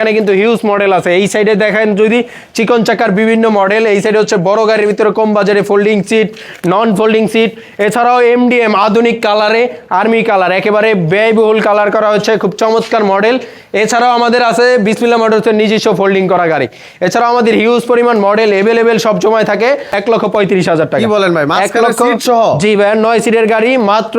এখানে কিন্তু huge model আছে। এই সাইডে দেখেন যদি চিকন চাকার বিভিন্ন মডেল, এই সাইডে হচ্ছে বড় গাড়ির ভিতরে কম বাজারে ফোল্ডিং সিট, নন ফোল্ডিং সিট, এছাড়াও এমডিএম আধুনিক কালারে, আর্মি কালার, একেবারে ব্যয়বহুল কালার করা হচ্ছে, খুব চমৎকার মডেল। এছাড়াও আমাদের আছে বিসমিল্লাহ মোটরসের নিজস্ব ফোল্ডিং করা গাড়ি। এছাড়াও আমাদের হিউজ পরিমাণ মডেল এভেলেবেল সব সময় থাকে। 1,35,000 টাকা। কি বলেন ভাই, 1 লক্ষ সিট সহ? জি ভাই, 9 সিটের গাড়ি মাত্র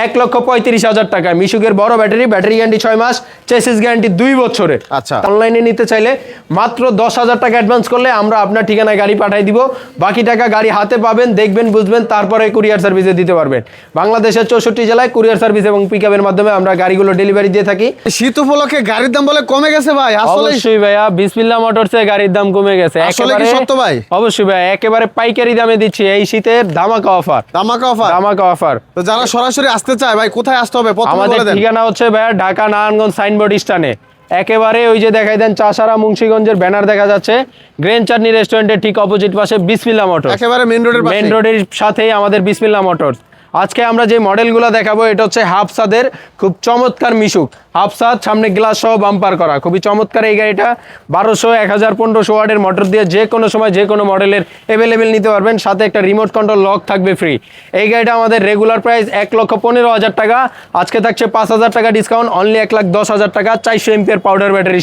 1,35,000 টাকা। মিশুকের বড় ব্যাটারি গ্যারান্টি 6 মাস, চেসিস গ্যারান্টি 2 বছরের। আচ্ছা, অনলাইনে নিতে চাইলে মাত্র 10,000 টাকা অ্যাডভান্স করলে আমরা আপনার ঠিকানায় গাড়ি পাঠিয়ে দিব। বাকি টাকা গাড়ি হাতে পাবেন, দেখবেন, বুঝবেন, তারপরে কুরিয়ার সার্ভিসে দিতে পারবেন। বাংলাদেশের 64 জেলায় কুরিয়ার সার্ভিস এবং পিকআপের মাধ্যমে আমরা গাড়িগুলো ডেলিভারি দিয়ে থাকি। শীত উপলক্ষে গাড়ির দাম বলে কমে গেছে ভাই? অবশ্যই ভাইয়া, বিসমিল্লাহ মোটরসে গাড়ির দাম কমে গেছে। আসলে কি সত্য ভাই? অবশ্যই ভাই, একেবারে পাইকারি দামে দিচ্ছি এই শীতের ধামাকা অফার। ধামাকা অফার। তো যারা সরাসরি আসতে চায় ভাই, কোথায় আসতে হবে? আমাদের ঠিকানা হচ্ছে ভাইয়া ঢাকা নারায়ণগঞ্জ সাইনবোর্ড স্ট্যান্ডে, একেবারে ওই যে দেখাই দেন চাষারা মুন্সিগঞ্জের ব্যানার দেখা যাচ্ছে, গ্রেন চাটনি রেস্টুরেন্টের ঠিক অপোজিট পাশে বিসমিল্লাহ মোটরস, একেবারে মেইন রোডের সাথেই আমাদের বিসমিল্লাহ মোটরস। আজকে আমরা যে মডেলগুলো দেখাবো এটা হচ্ছে হাফসাদের খুব চমৎকার মিশুক হাফসাদ, সামনে গ্লাস সহ বাম্পার করা, খুবই চমৎকার এই গাড়িটা। 1200, 1000, 1500 ওয়াটের মোটর দিয়ে যে কোনো সময় যে কোনো মডেলের অ্যাভেলেবেল নিতে পারবেন, সাথে একটা রিমোট কন্ট্রোল লক থাকবে ফ্রি। এই গাড়িটা আমাদের রেগুলার প্রাইস 1,15,000 টাকা, আজকে থাকছে 5,000 টাকা ডিসকাউন্ট, অনলি 1,10,000 টাকা। 400 এমপিআর পাউডার ব্যাটারি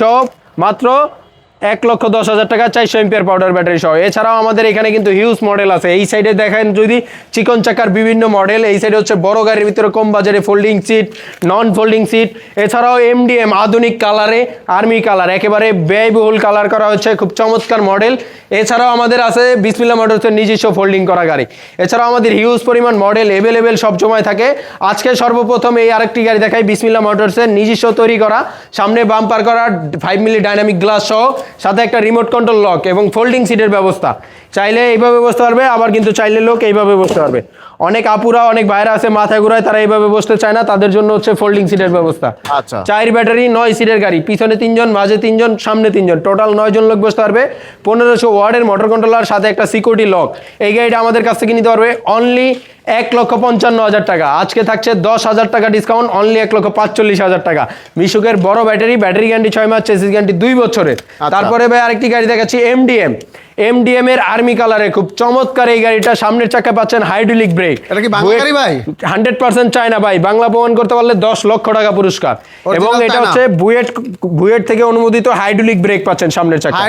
সহ মাত্র 1,10,000 টাকা, 400 এমপিআর পাউডার ব্যাটারি সহ। এছাড়াও আমাদের এখানে কিন্তু হিউজ মডেল আছে। এই সাইডে দেখেন যদি চিকন চাকার বিভিন্ন মডেল, এই সাইডে হচ্ছে বড় গাড়ির ভিতরে কম বাজারে ফোল্ডিং সিট, নন ফোল্ডিং সিট, এছাড়াও এমডিএম আধুনিক কালারে, আর্মি কালার, একেবারে ব্যয়বহুল কালার করা হচ্ছে, খুব চমৎকার মডেল। এছাড়াও আমাদের আছে বিসমিল্লাহ মোটরসের নিজস্ব ফোল্ডিং করা গাড়ি। এছাড়াও আমাদের হিউজ পরিমাণ মডেল এভেলেবেল সব সময় থাকে। আজকে সর্বপ্রথম এই আরেকটি গাড়ি দেখাই, বিসমিল্লাহ মোটরসের নিজস্ব তৈরি করা, সামনে বাম্পার করা, 5 মিলি ডাইনামিক গ্লাস সহ, সাথে একটা রিমোট কন্ট্রোল লক এবং ফোল্ডিং সিটের ব্যবস্থা। চাইলে এইভাবে বসতে পারবে, আবার কিন্তু চাইলে লোক এইভাবে বসতে পারবে। অনেক আপুরা, অনেক ভাইরা আছে মাথায় ঘুরায়, তারা এইভাবে বসতে চায় না, তাদের জন্য হচ্ছে ফোল্ডিং সিটের ব্যবস্থা। আচ্ছা, 4 ব্যাটারি 9 সিটের গাড়ি, পিছনে 3 জন, মাঝে 3 জন, সামনে 3 জন, টোটাল 9 জন লোক বসতে পারবে। 1500 ওয়াটের মোটর কন্ট্রোলার, সাথে একটা সিকিউরিটি লক। এই গাড়িটা আমাদের কাছ থেকে নিতে পারবে অনলি 1,55,000 টাকা। আজকে থাকছে 10,000 টাকা ডিসকাউন্ট, অনলি 1,45,000 টাকা। মিশুকের বড় ব্যাটারি গ্যারান্টি 6 মাস, চেসিস গ্যারান্টি 2 বছরের। তারপরে ভাই আরেকটি গাড়ি দেখাচ্ছি, এমডিএম এর আর্মি কালারে, খুব চমৎকার এই গাড়িটা। সামনের চাকায় পাচ্ছেন হাইড্রোলিক ব্রেক। এটা কি বাংলা গাড়ি ভাই? 100% চায়না ভাই, বাংলা প্রমাণ করতে পারলে 10 লক্ষ টাকা পুরস্কার। এবং এটা হচ্ছে বুয়েট থেকে অনুমোদিত হাইড্রোলিক ব্রেক পাচ্ছেন সামনের চাকায়,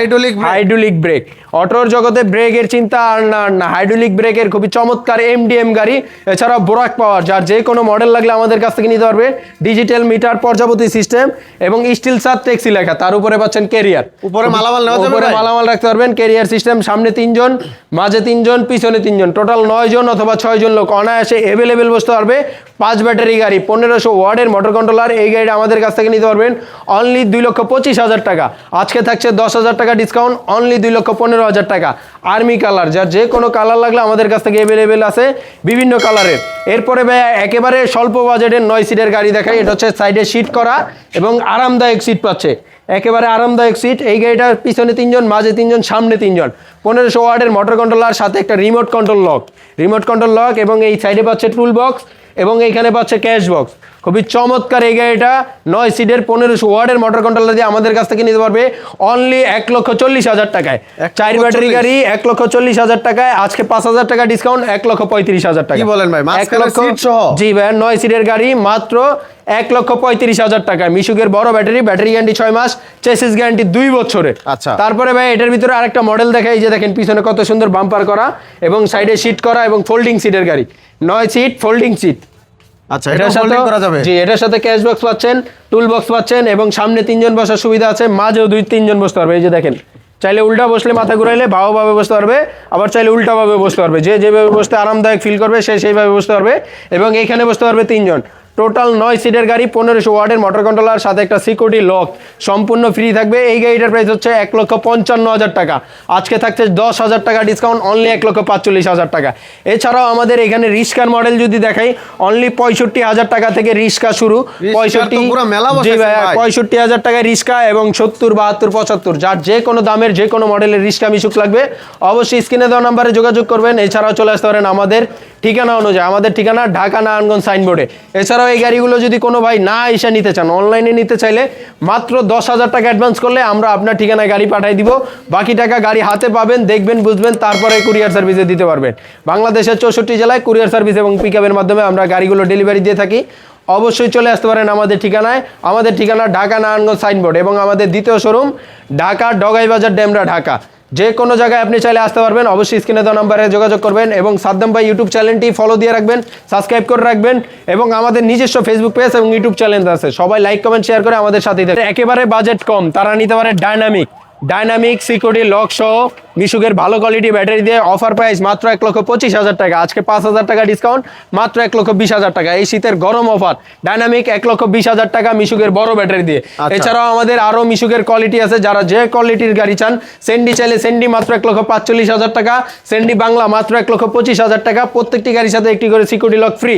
হাইড্রোলিক ব্রেক। অটোর জগতে ব্রেকের চিন্তা আর না, হাইড্রোলিক ব্রেকের খুবই চমৎকার এমডিএম গাড়ি। এছাড়াও বোরাক পাওয়ার, যার যে কোনো মডেল লাগলে আমাদের কাছ থেকে নিতে পারবে। ডিজিটাল মিটার, পর্যাবতী সিস্টেম এবং স্টিল সাত ট্যাক্সি লেখা, তার উপরে পাচ্ছেন ক্যারিয়ার, উপরে মালামাল রাখতে পারবেন। ক্যারিয়ার সিস্টেম, সামনে 3 জন, মাঝে 3 জন, পিছনে 3 জন, টোটাল 9 জন অথবা 6 জন লোক অনায়াসে এভেলেবেল বসতে পারবে। 5 ব্যাটারি গাড়ি, 1500 ওয়াটের মোটর কন্ট্রোলার। এই গাড়িটা আমাদের কাছ থেকে নিতে পারবেন অনলি 2,25,000 টাকা। আজকে থাকছে 10,000 টাকা ডিসকাউন্ট, অনলি 2,15,000 টাকা। আর্মি কালার, যার যে কোনো কালার লাগলে আমাদের কাছ থেকে এভেলেবেল আছে বিভিন্ন কালারের। এরপরে ভাই একেবারে স্বল্প বাজেটের 9 সিটের গাড়ি দেখাই। এটা হচ্ছে সাইডে সিট করা এবং আরামদায়ক সিট পাচ্ছে, একেবারে আরামদায়ক সিট। এই গাড়িটার পিছনে 3 জন, মাঝে 3 জন, সামনে 3 জন, 1500 ওয়াটের মোটর কন্ট্রোলার, সাথে একটা রিমোট কন্ট্রোল লক এবং এই সাইডে পাচ্ছে টুল বক্স এবং এইখানে পাচ্ছে ক্যাশ বক্স। খুবই চমৎকার এই গাড়িটা, 9 সিটের 1500 ওয়াটের মোটর কন্ট্রোলার দিয়ে আমাদের কাছ থেকে নিতে পারবে অনলি 1,40,000 টাকায়। 4 ব্যাটারি গাড়ি 1,40,000 টাকায়, আজকে 5,000 টাকা ডিসকাউন্ট, 1,35,000 টাকা। কি বলেন ভাই, 1,00,000 সহ? জি ভাই, 9 সিটের গাড়ি মাত্র 1,35,000 টাকা। মিশুকের বড় ব্যাটারি গ্যারান্টি 6 মাস, চেসিস গ্যারান্টি 2 বছরের। আচ্ছা, তারপরে ভাই এটার ভিতরে আরেকটা মডেল দেখাই, এই যে দেখেন পিছনে কত সুন্দর বাম্পার করা এবং সাইডে সিট করা এবং ফোল্ডিং সিটের গাড়ি, 9 সিট ফোল্ডিং সিট। আচ্ছা, এটা ফোল্ডিং করা যাবে? জি, এটার সাথে ক্যাশ বক্স পাচ্ছেন, টুল বক্স পাচ্ছেন এবং সামনে 3 জন বসার সুবিধা আছে, মাঝেও 2-3 জন বসতে পারবে। এই যে দেখেন, চাইলে উল্টা বসলে মাথা ঘুরাইলে ভাবে বসতে পারবে, আবার চাইলে উল্টাভাবে বসতে পারবে। যে যেভাবে বসতে আরামদায়ক ফিল করবে সে সেইভাবে বসতে পারবে। এবং এইখানে বসতে পারবে 3 জন। টোটাল 9 সিটের গাড়ি, 1500 ওয়াটের মোটর কন্ট্রোলার, সাথে একটা সিকিউরিটি লক, সম্পূর্ণ ফ্রি থাকবে। এই গাড়িটার প্রাইস হচ্ছে 1,55,000 টাকা। আজকে থাকছে 10,000 টাকা ডিসকাউন্ট, অনলি 1,45,000 টাকা। এছাড়াও আমাদের এখানে রিস্কার মডেল যদি দেখাই, অনলি 65,000 টাকা থেকে রিস্কা শুরু। 65,000 টাকায় রিস্কা এবং 70, 72, 75, যার যে কোনো দামের যে কোনো মডেলের রিস্কা মিশুক লাগবে অবশ্যই স্ক্রিনে দেওয়া নাম্বারে যোগাযোগ করবেন। এছাড়াও চলে আসতে পারেন আমাদের ঠিকানা অনুযায়ী। আমাদের ঠিকানা ঢাকা নারায়ণগঞ্জ সাইনবোর্ডে। এছাড়াও এই গাড়িগুলো যদি কোনো ভাই না এসে নিতে চান, অনলাইনে নিতে চাইলে মাত্র 10,000 টাকা অ্যাডভান্স করলে আমরা আপনার ঠিকানায় গাড়ি পাঠিয়ে দিব। বাকি টাকা গাড়ি হাতে পাবেন, দেখবেন, বুঝবেন, তারপরে কুরিয়ার সার্ভিসে দিতে পারবেন। বাংলাদেশের 64 জেলায় কুরিয়ার সার্ভিস এবং পিকআপের মাধ্যমে আমরা গাড়িগুলো ডেলিভারি দিয়ে থাকি। অবশ্যই চলে আসতে পারেন আমাদের ঠিকানায়। আমাদের ঠিকানা ঢাকা নারায়ণগঞ্জ সাইনবোর্ড এবং আমাদের দ্বিতীয় শোরুম ঢাকা ডগাইবাজার ডেমরা ঢাকা। যে কোনো জায়গায় আপনি চাইলে আসতে পারবেন। অবশ্যই স্ক্রিনে দেওয়া নাম্বারে যোগাযোগ করবেন এবং সাদ্দাম ভাই ইউটিউব চ্যানেলটি ফলো দিয়ে রাখবেন, সাবস্ক্রাইব করে রাখবেন এবং আমাদের নিজস্ব ফেসবুক পেজ এবং ইউটিউব চ্যানেল আছে, সবাই লাইক কমেন্ট শেয়ার করে আমাদের সাথেই থাকবে। একেবারে বাজেট কম, তারা নিতে পারে ডাইনামিক সিকিউরিটি লক সহ মিশুকের ভালো কোয়ালিটি ব্যাটারি দিয়ে অফার প্রাইস মাত্র 1,25,000 টাকা। আজকে 5,000 টাকা ডিসকাউন্ট, মাত্র 1,20,000 টাকা। এই শীতের গরম অফার ডাইনামিক 1,20,000 টাকা মিশুকের বড় ব্যাটারি দিয়ে। এছাড়াও আমাদের আরো মিশুকের কোয়ালিটি আছে, যারা যে কোয়ালিটির গাড়ি চান, সেন্ডি চাইলে সেন্ডি মাত্র 1,45,000 টাকা, সেন্ডি বাংলা মাত্র 1,25,000 টাকা। প্রত্যেকটি গাড়ির সাথে একটি করে সিকিউরিটি লক ফ্রি।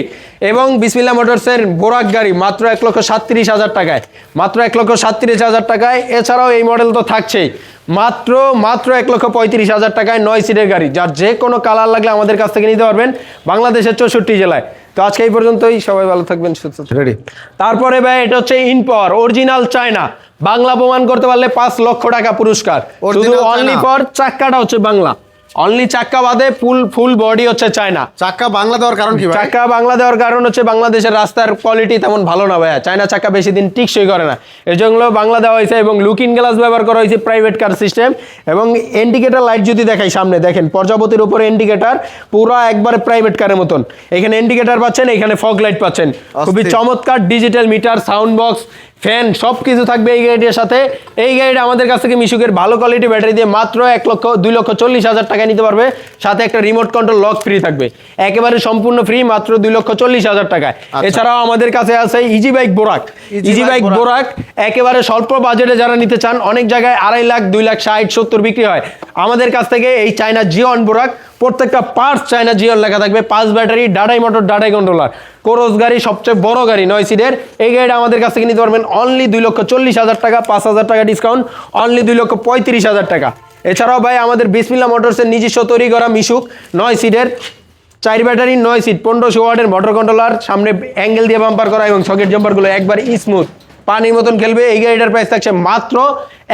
এবং বিসমিল্লাহ মোটরসের বোরাক গাড়ি মাত্র 1,37,000 টাকায়, মাত্র 1,37,000 টাকায়। এছাড়াও এই মডেল তো থাকছেই, মাত্র 1,35,000 টাকায় 9 সিটের গাড়ি, যার যে কোনো কালার লাগলে আমাদের কাছ থেকে নিতে পারবেন বাংলাদেশের 64 জেলায়। তো আজকে এই পর্যন্তই, সবাই ভালো থাকবেন, সুস্থ রেডি। তারপরে ভাই এটা হচ্ছে ইনপাওয়ার অরিজিনাল চায়না, বাংলা প্রমাণ করতে পারলে 5 লক্ষ টাকা পুরস্কার। শুধু অনলি ফর চাক্কাটা হচ্ছে বাংলা, অনলি চাক্কা বাদে ফুল বডি হচ্ছে চায়না। চাক্কা বাংলা দেওয়ার কারণ কি ভাই? চাক্কা বাংলা দেওয়ার কারণ হচ্ছে বাংলাদেশের রাস্তার কোয়ালিটি তেমন ভালো না ভাইয়া, চায়না চাক্কা বেশি দিন টিকসই করে না, এর জন্য বাংলা দেওয়া হয়েছে। এবং লুকিং গ্লাস ব্যবহার করা হয়েছে প্রাইভেট কার সিস্টেম। এবং ইন্ডিকেটর লাইট যদি দেখাই সামনে দেখেন, প্রজাপতির উপরে ইন্ডিকেটর পুরো একবারে প্রাইভেট কারের মতন। এখানে ইন্ডিকেটর পাচ্ছেন, এখানে ফগ লাইট পাচ্ছেন, খুবই চমৎকার digital meter, sound box, fan সব কিছু থাকবে এই গাড়িটির সাথে। এই গাড়িটা আমাদের কাছ থেকে মিশুকের ভালো কোয়ালিটি ব্যাটারি দিয়ে মাত্র 2,40,000 টাকায় নিতে পারবে। সাথে একটা রিমোট কন্ট্রোল লক ফ্রি থাকবে, একেবারে সম্পূর্ণ ফ্রি, মাত্র 2,40,000 টাকায়। এছাড়াও আমাদের কাছে আছে ইজি বাইক বোরাক, একেবারে স্বল্প বাজেটে যারা নিতে চান, অনেক জায়গায় 2.5 লাখ 2 লাখ 60 70 বিক্রি হয়, আমাদের কাছ থেকে এই চায়না জিওন বোরাক, প্রত্যেকটা পার্টস চায়না জিওন লেখা থাকবে, 5 ব্যাটারি, ডাডাই মোটর, ডাডাই কন্ট্রোলার, কোরস গাড়ি, সবচেয়ে বড় গাড়ি 9 সিটের। এই গাড়িটা আমাদের কাছ থেকে নিতে পারবেন অনলি 2,40,000 টাকা, 5,000 টাকা ডিসকাউন্ট, অনলি 2,35,000 টাকা। এছাড়াও ভাই আমাদের বিসমিল্লাহ মোটরসের নিজস্ব তৈরি করা মিশুক 9 সিটের, 4 ব্যাটারি, 9 সিট, 1500 ওয়াটের মোটর কন্ট্রোলার, সামনে অ্যাঙ্গেল দিয়ে বাম্পার করা এবং সকেট জাম্পারগুলো একবার স্মুথ পানির মতন খেলবে। এই গাড়িটার প্রাইস থাকছে মাত্র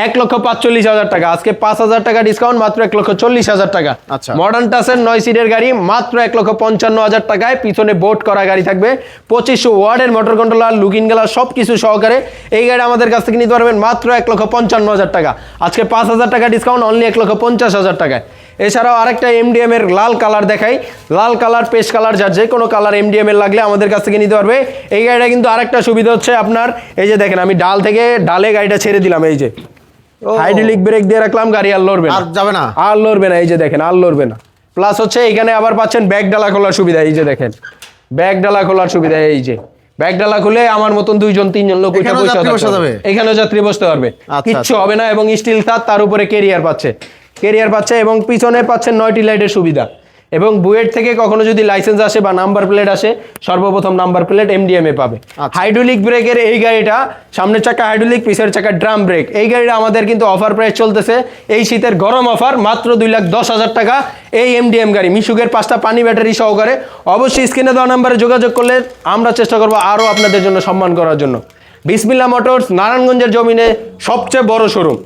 1,45,000 টাকা। আজকে 5,000 টাকা ডিসকাউন্ট, মাত্র 1,40,000 টাকা। মডার্ন টাসের 9 সিটের গাড়ি মাত্র 1,55,000 টাকায়, পিছনে বোট করা গাড়ি থাকবে, 2500 ওয়াটের মোটর কন্ট্রোলার, লুকিং গ্লাস সব কিছু সহকারে। এই গাড়ি আমাদের কাছ থেকে নিতে পারবেন মাত্র 1,55,000 টাকা। আজকে 5,000 টাকা ডিসকাউন্ট, অনলি 1,50,000 টাকায়। এছাড়াও আরেকটা এমডিএম এর লাল কালার দেখাই, লাল কালার, পেস্ট কালার, যার যে কোনো কালার এমডিএম এর লাগলে আমাদের কাছ থেকে নিতে পারবে। এই গাড়িটা কিন্তু আরেকটা সুবিধা হচ্ছে আপনার, এই যে দেখেন আমি ডালে গাড়িটা ছেড়ে দিলাম, এই যে হাইড্রোলিক ব্রেক দিয়ে রাখলাম, গাড়ি আর লড়বে না, আর লড়বে না, এই যে দেখেন আর লড়বে না। প্লাস হচ্ছে এখানে আবার পাচ্ছেন ব্যাগ ডালা খোলার সুবিধা, এই যে দেখেন ব্যাগ ডালা খোলার সুবিধা, এই যে ব্যাগ ডালা খুলে আমার মতন 2 জন 3 জন লোক এখানেও যাত্রী বসতে পারবে, কিচ্ছু হবে না। এবং স্টিল তার উপরে কেরিয়ার পাচ্ছে এবং পিছনে পাচ্ছেন 9টি লাইটের সুবিধা। এবং বুয়েট থেকে কখনো যদি লাইসেন্স আসে বা নাম্বার প্লেট আসে, সর্বপ্রথম নাম্বার প্লেট এমডিএম এ পাবে। হাইড্রোলিক ব্রেকের এই গাড়িটা, সামনের চাকা হাইড্রোলিক, পিছের চাকা ড্রাম ব্রেক। এই গাড়িটা আমাদের কিন্তু অফার প্রাইস চলতেছে, এই শীতের গরম অফার, মাত্র 2,10,000 টাকা। এই এমডিএম গাড়ি মিশুকের 5টা পানি ব্যাটারি সহকারে। অবশ্যই স্ক্রিনে দেওয়া নাম্বারে যোগাযোগ করলে আমরা চেষ্টা করবো আরও আপনাদের জন্য সম্মান করার জন্য। বিসমিল্লাহ মোটরস নারায়ণগঞ্জের জমিনে সবচেয়ে বড় শোরুম।